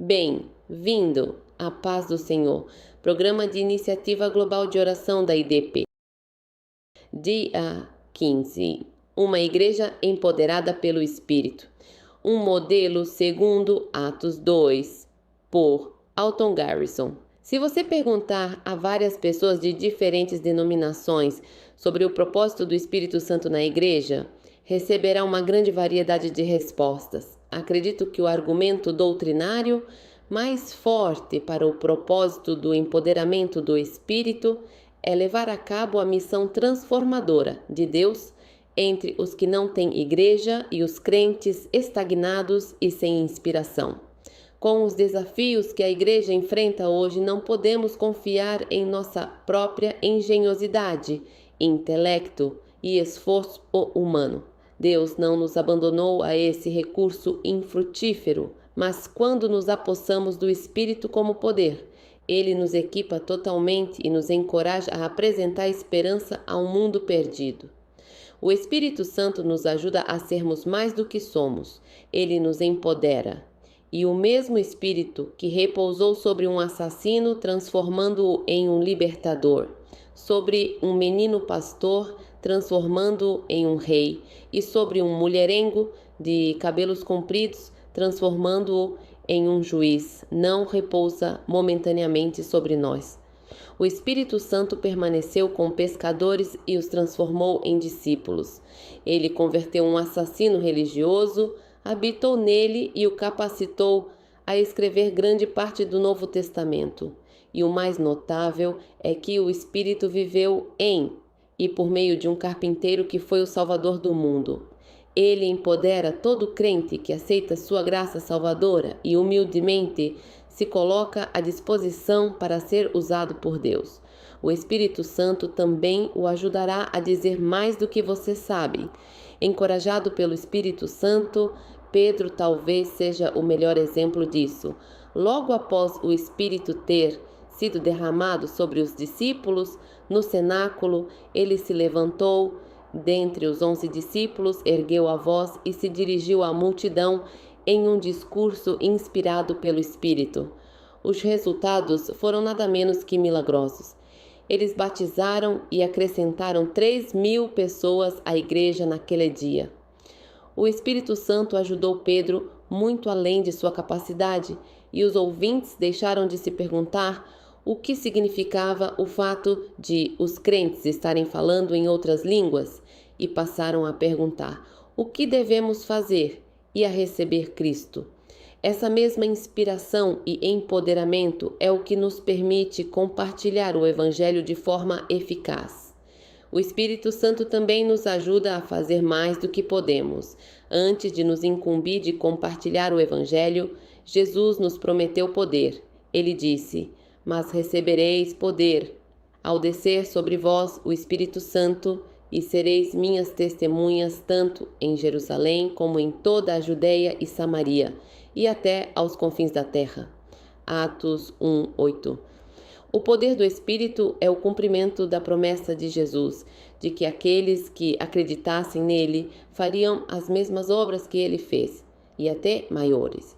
Bem-vindo à paz do Senhor. Programa de Iniciativa Global de Oração da IDP. Dia 15. Uma igreja empoderada pelo Espírito. Um modelo segundo Atos 2, por Alton Garrison. Se você perguntar a várias pessoas de diferentes denominações sobre o propósito do Espírito Santo na igreja, receberá uma grande variedade de respostas. Acredito que o argumento doutrinário mais forte para o propósito do empoderamento do Espírito é levar a cabo a missão transformadora de Deus entre os que não têm igreja e os crentes estagnados e sem inspiração. Com os desafios que a igreja enfrenta hoje, não podemos confiar em nossa própria engenhosidade, intelecto e esforço humano. Deus não nos abandonou a esse recurso infrutífero, mas quando nos apossamos do Espírito como poder, Ele nos equipa totalmente e nos encoraja a apresentar esperança a um mundo perdido. O Espírito Santo nos ajuda a sermos mais do que somos. Ele nos empodera. E o mesmo Espírito que repousou sobre um assassino, transformando-o em um libertador, sobre um menino pastor, transformando-o em um rei, e sobre um mulherengo de cabelos compridos, transformando-o em um juiz, não repousa momentaneamente sobre nós. O Espírito Santo permaneceu com pescadores e os transformou em discípulos. Ele converteu um assassino religioso, habitou nele e o capacitou a escrever grande parte do Novo Testamento. E o mais notável é que o Espírito viveu em e por meio de um carpinteiro que foi o Salvador do mundo. Ele empodera todo crente que aceita sua graça salvadora e humildemente se coloca à disposição para ser usado por Deus. O Espírito Santo também o ajudará a dizer mais do que você sabe. Encorajado pelo Espírito Santo, Pedro talvez seja o melhor exemplo disso. Logo após o Espírito ter sido derramado sobre os discípulos, no cenáculo, ele se levantou dentre os 11 discípulos, ergueu a voz e se dirigiu à multidão em um discurso inspirado pelo Espírito. Os resultados foram nada menos que milagrosos. Eles batizaram e acrescentaram 3.000 pessoas à igreja naquele dia. O Espírito Santo ajudou Pedro muito além de sua capacidade, e os ouvintes deixaram de se perguntar o que significava o fato de os crentes estarem falando em outras línguas e passaram a perguntar o que devemos fazer e a receber Cristo. Essa mesma inspiração e empoderamento é o que nos permite compartilhar o Evangelho de forma eficaz. O Espírito Santo também nos ajuda a fazer mais do que podemos. Antes de nos incumbir de compartilhar o Evangelho, Jesus nos prometeu poder. Ele disse: "Mas recebereis poder ao descer sobre vós o Espírito Santo, e sereis minhas testemunhas tanto em Jerusalém como em toda a Judeia e Samaria, e até aos confins da terra." Atos 1:8. O poder do Espírito é o cumprimento da promessa de Jesus, de que aqueles que acreditassem nele fariam as mesmas obras que ele fez, e até maiores.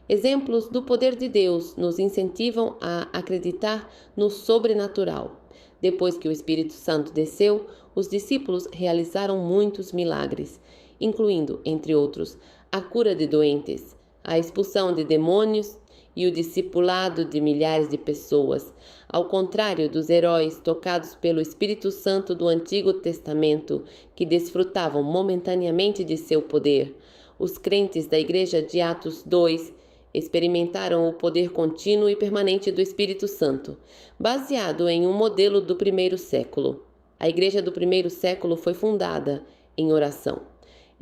Exemplos do poder de Deus nos incentivam a acreditar no sobrenatural. Depois que o Espírito Santo desceu, os discípulos realizaram muitos milagres, incluindo, entre outros, a cura de doentes, a expulsão de demônios e o discipulado de milhares de pessoas. Ao contrário dos heróis tocados pelo Espírito Santo do Antigo Testamento, que desfrutavam momentaneamente de seu poder, os crentes da igreja de Atos 2 experimentaram o poder contínuo e permanente do Espírito Santo, baseado em um modelo do primeiro século. A igreja do primeiro século foi fundada em oração.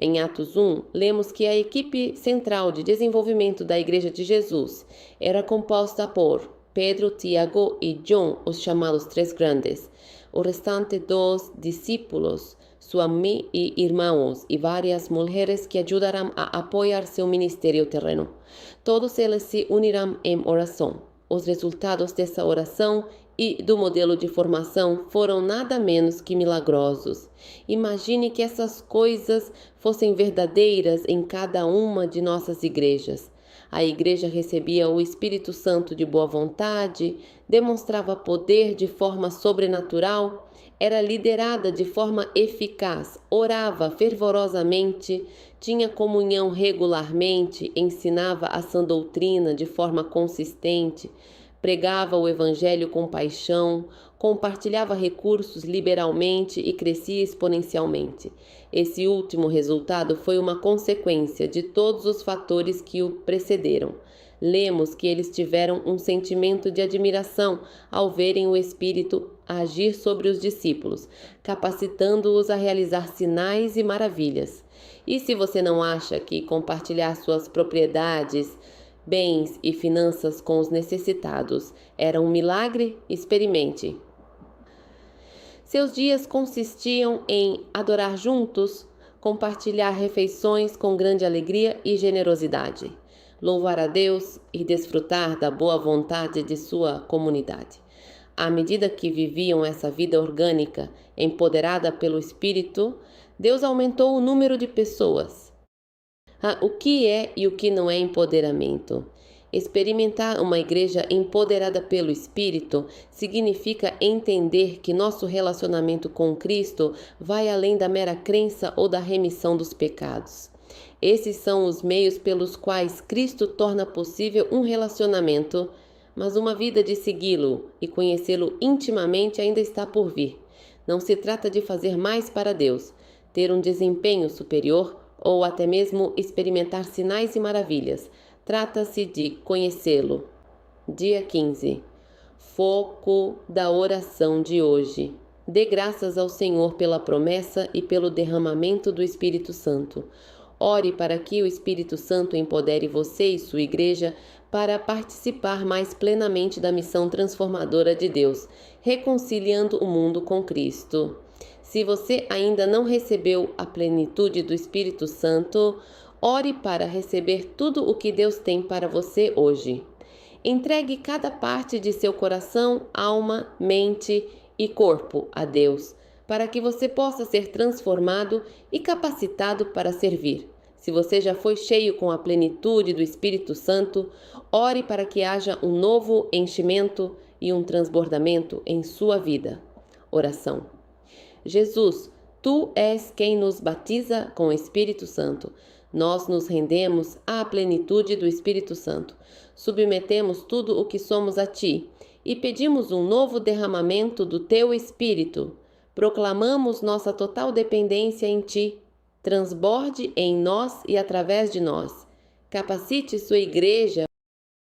Em Atos 1, lemos que a equipe central de desenvolvimento da Igreja de Jesus era composta por Pedro, Tiago e John, os chamados Três Grandes, o restante dos discípulos, sua mãe e irmãos, e várias mulheres que ajudarão a apoiar seu ministério terreno. Todos eles se unirão em oração. Os resultados dessa oração e do modelo de formação foram nada menos que milagrosos. Imagine que essas coisas fossem verdadeiras em cada uma de nossas igrejas. A igreja recebia o Espírito Santo de boa vontade, demonstrava poder de forma sobrenatural, era liderada de forma eficaz, orava fervorosamente, tinha comunhão regularmente, ensinava a sã doutrina de forma consistente, pregava o Evangelho com paixão, compartilhava recursos liberalmente e crescia exponencialmente. Esse último resultado foi uma consequência de todos os fatores que o precederam. Lemos que eles tiveram um sentimento de admiração ao verem o Espírito agir sobre os discípulos, capacitando-os a realizar sinais e maravilhas. E se você não acha que compartilhar suas propriedades, bens e finanças com os necessitados era um milagre, experimente. Seus dias consistiam em adorar juntos, compartilhar refeições com grande alegria e generosidade, louvar a Deus e desfrutar da boa vontade de sua comunidade. À medida que viviam essa vida orgânica, empoderada pelo Espírito, Deus aumentou o número de pessoas. O que é e o que não é empoderamento? Experimentar uma igreja empoderada pelo Espírito significa entender que nosso relacionamento com Cristo vai além da mera crença ou da remissão dos pecados. Esses são os meios pelos quais Cristo torna possível um relacionamento, mas uma vida de segui-lo e conhecê-lo intimamente ainda está por vir. Não se trata de fazer mais para Deus, ter um desempenho superior ou até mesmo experimentar sinais e maravilhas. Trata-se de conhecê-lo. Dia 15. Foco da oração de hoje. Dê graças ao Senhor pela promessa e pelo derramamento do Espírito Santo. Ore para que o Espírito Santo empodere você e sua igreja para participar mais plenamente da missão transformadora de Deus, reconciliando o mundo com Cristo. Se você ainda não recebeu a plenitude do Espírito Santo, ore para receber tudo o que Deus tem para você hoje. Entregue cada parte de seu coração, alma, mente e corpo a Deus, para que você possa ser transformado e capacitado para servir. Se você já foi cheio com a plenitude do Espírito Santo, ore para que haja um novo enchimento e um transbordamento em sua vida. Oração. Jesus, Tu és quem nos batiza com o Espírito Santo. Nós nos rendemos à plenitude do Espírito Santo. Submetemos tudo o que somos a Ti e pedimos um novo derramamento do Teu Espírito. Proclamamos nossa total dependência em Ti. Transborde em nós e através de nós. Capacite sua igreja